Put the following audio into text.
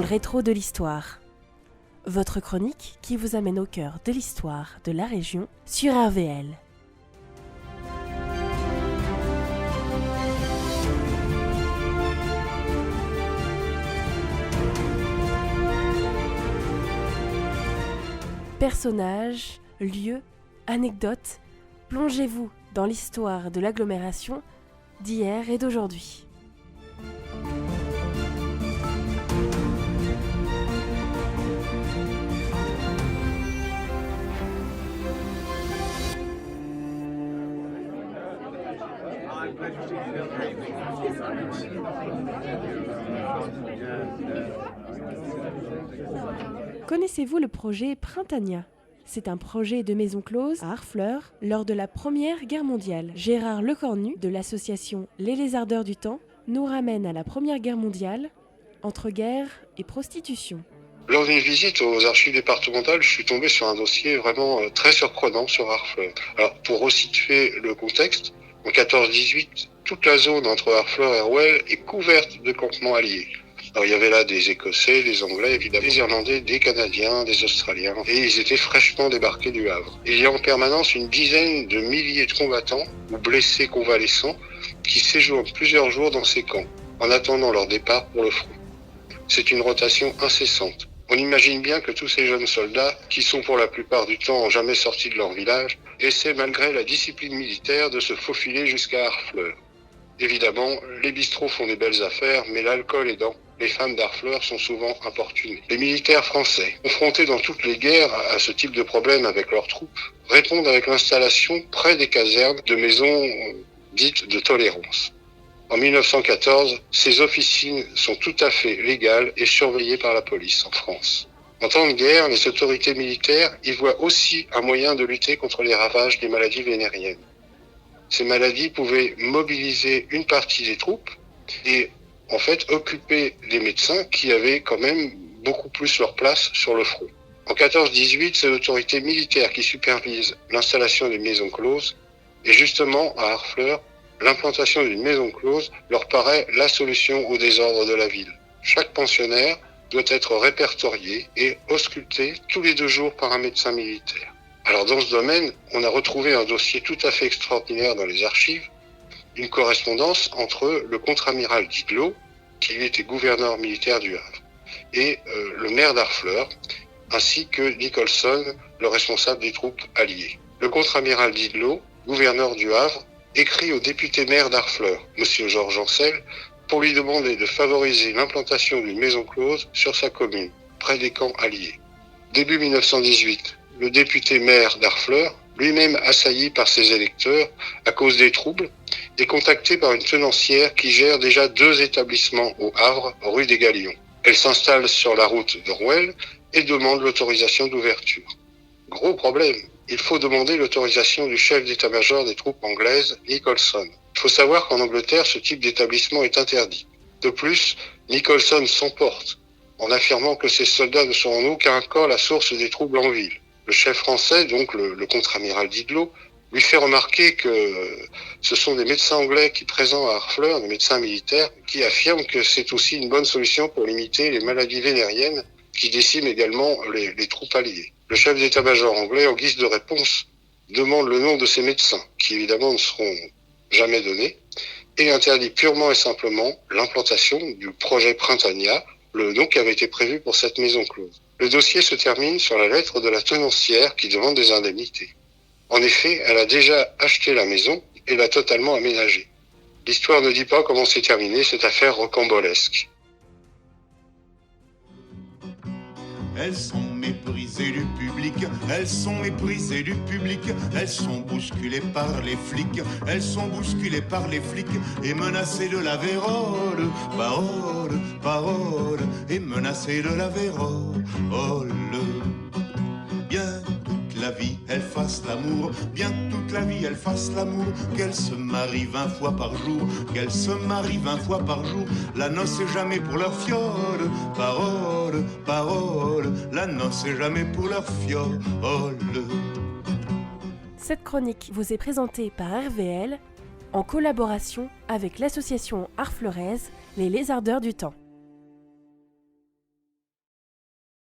le rétro de l'histoire. Votre chronique qui vous amène au cœur de l'histoire de la région sur RVL. Personnages, lieux, anecdotes, plongez-vous dans l'histoire de l'agglomération d'hier et d'aujourd'hui. Connaissez-vous le projet Printania ? C'est un projet de maison close à Harfleur lors de la Première Guerre mondiale. Gérard Lecornu de l'association Les Lézardeurs du Temps nous ramène à la Première Guerre mondiale, entre guerre et prostitution. Lors d'une visite aux archives départementales, je suis tombé sur un dossier vraiment très surprenant sur Harfleur. Alors, pour resituer le contexte, en 14-18, toute la zone entre Harfleur et Rueil est couverte de campements alliés. Alors, il y avait là des Écossais, des Anglais, évidemment, des Irlandais, des Canadiens, des Australiens, et ils étaient fraîchement débarqués du Havre. Il y a en permanence une dizaine de milliers de combattants ou blessés convalescents qui séjournent plusieurs jours dans ces camps, en attendant leur départ pour le front. C'est une rotation incessante. On imagine bien que tous ces jeunes soldats, qui sont pour la plupart du temps jamais sortis de leur village, essaient malgré la discipline militaire de se faufiler jusqu'à Harfleur. Évidemment, les bistrots font des belles affaires, mais l'alcool aidant, les femmes d'Harfleur sont souvent importunées. Les militaires français, confrontés dans toutes les guerres à ce type de problème avec leurs troupes, répondent avec l'installation près des casernes de maisons dites de tolérance. En 1914, ces officines sont tout à fait légales et surveillées par la police en France. En temps de guerre, les autorités militaires y voient aussi un moyen de lutter contre les ravages des maladies vénériennes. Ces maladies pouvaient mobiliser une partie des troupes et en fait occuper les médecins qui avaient quand même beaucoup plus leur place sur le front. En 14-18, c'est l'autorité militaire qui supervise l'installation des maisons closes et justement à Harfleur, l'implantation d'une maison close leur paraît la solution au désordre de la ville. Chaque pensionnaire doit être répertorié et ausculté tous les 2 jours par un médecin militaire. Alors dans ce domaine, on a retrouvé un dossier tout à fait extraordinaire dans les archives, une correspondance entre le contre-amiral Didlot, qui lui était gouverneur militaire du Havre, et le maire d'Harfleur, ainsi que Nicholson, le responsable des troupes alliées. Le contre-amiral Didlot, gouverneur du Havre, écrit au député maire d'Harfleur, M. Georges Ancel, pour lui demander de favoriser l'implantation d'une maison close sur sa commune, près des camps alliés. Début 1918, le député maire d'Harfleur, lui-même assailli par ses électeurs à cause des troubles, est contacté par une tenancière qui gère déjà 2 établissements au Havre, rue des Galions. Elle s'installe sur la route de Rueil et demande l'autorisation d'ouverture. Gros problème, il faut demander l'autorisation du chef d'état-major des troupes anglaises, Nicholson. Il faut savoir qu'en Angleterre, ce type d'établissement est interdit. De plus, Nicholson s'emporte en affirmant que ces soldats ne sont en aucun cas la source des troubles en ville. Le chef français, donc le contre-amiral Didlot, lui fait remarquer que ce sont des médecins anglais qui présents à Harfleur, des médecins militaires, qui affirment que c'est aussi une bonne solution pour limiter les maladies vénériennes qui déciment également les troupes alliées. Le chef d'état-major anglais, en guise de réponse, demande le nom de ces médecins, qui évidemment ne seront jamais donnés, et interdit purement et simplement l'implantation du projet Printania, le nom qui avait été prévu pour cette maison close. Le dossier se termine sur la lettre de la tenancière qui demande des indemnités. En effet, elle a déjà acheté la maison et l'a totalement aménagée. L'histoire ne dit pas comment s'est terminée cette affaire rocambolesque. Elles sont méprisées du public, elles sont méprisées du public, elles sont bousculées par les flics, elles sont bousculées par les flics et menacées de la vérole, parole, parole, et menacées de la vérole. Bien toute la vie elles fassent l'amour, bien toute la vie elles fassent l'amour, qu'elles se marient 20 fois par jour, qu'elles se marient 20 fois par jour, la noce est jamais pour leur fiole, parole, parole, la noce est jamais pour leur fiole. Cette chronique vous est présentée par RVL en collaboration avec l'association harfleuraise Les Lézardeurs du Temps.